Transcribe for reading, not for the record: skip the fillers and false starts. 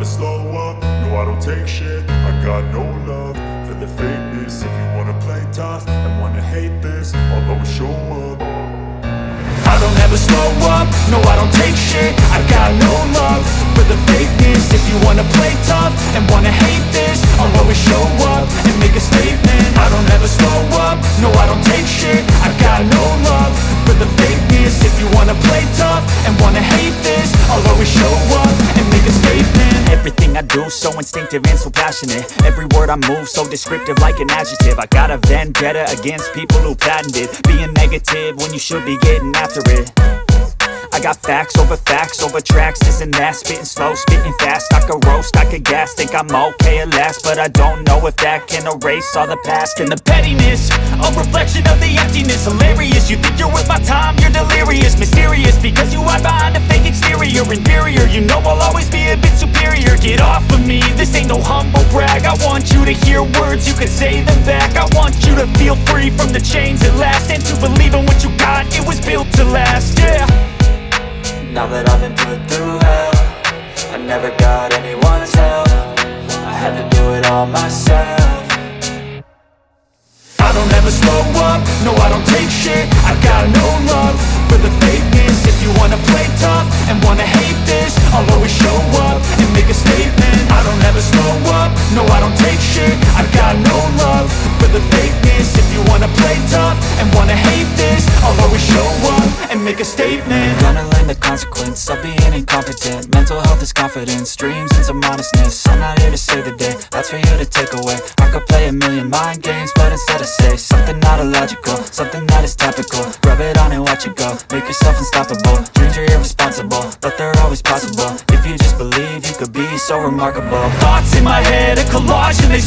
slow up, no I don't take shit. I got no love for the fakeness. If you wanna play tough and wanna hate this, I'll always show up. I don't ever slow up, no I don't take shit. I got no love for the fakeness. If you wanna play tough and wanna hate this, I'll always show up and make a statement. I don't ever slow up, no I don't take shit. I got no love for the fakeness. If you wanna play tough and wanna hate this, I'll always show up and make a statement. Everything I do so instinctive and so passionate. Every word I move so descriptive like an adjective. I got a vendetta against people who patented being negative when you should be getting after it. I got facts over tracks, this and that. Spitting slow, spitting fast. I could roast, I could gas. Think I'm okay at last, but I don't know if that can erase all the past. And the pettiness, a reflection of the emptiness. Hilarious, you think you're worth my time, you're delirious. Mysterious, because you hide behind a fake exterior. Inferior, you know I'll always be a bit superior. Get off of me, this ain't no humble brag. I want you to hear words, you can say them back. I want you to feel free from the chains at last, and to believe in what you got, it was built to last, yeah. Now that I've been put through hell, I never got anyone's help. I had to do it all myself. I don't ever slow up, no I don't take shit. I got no love for the fakeness. If you wanna play tough and wanna hate this, I'll always show up and make a statement. I don't ever slow up, no I don't take shit. I got no love for the fakeness. If you wanna play tough and wanna hate this, I'll always show up and make a statement. Gonna learn the consequence of being incompetent. Mental health is confidence, dreams and some honestness. I'm not here to save the day, that's for you to take away. I could play a million mind games, but instead I say something not illogical, something that is topical. Rub it on and watch it go, make yourself unstoppable. Dreams are irresponsible, but they're always possible. If you just believe, you could be so remarkable. Thoughts in my head, a collage and they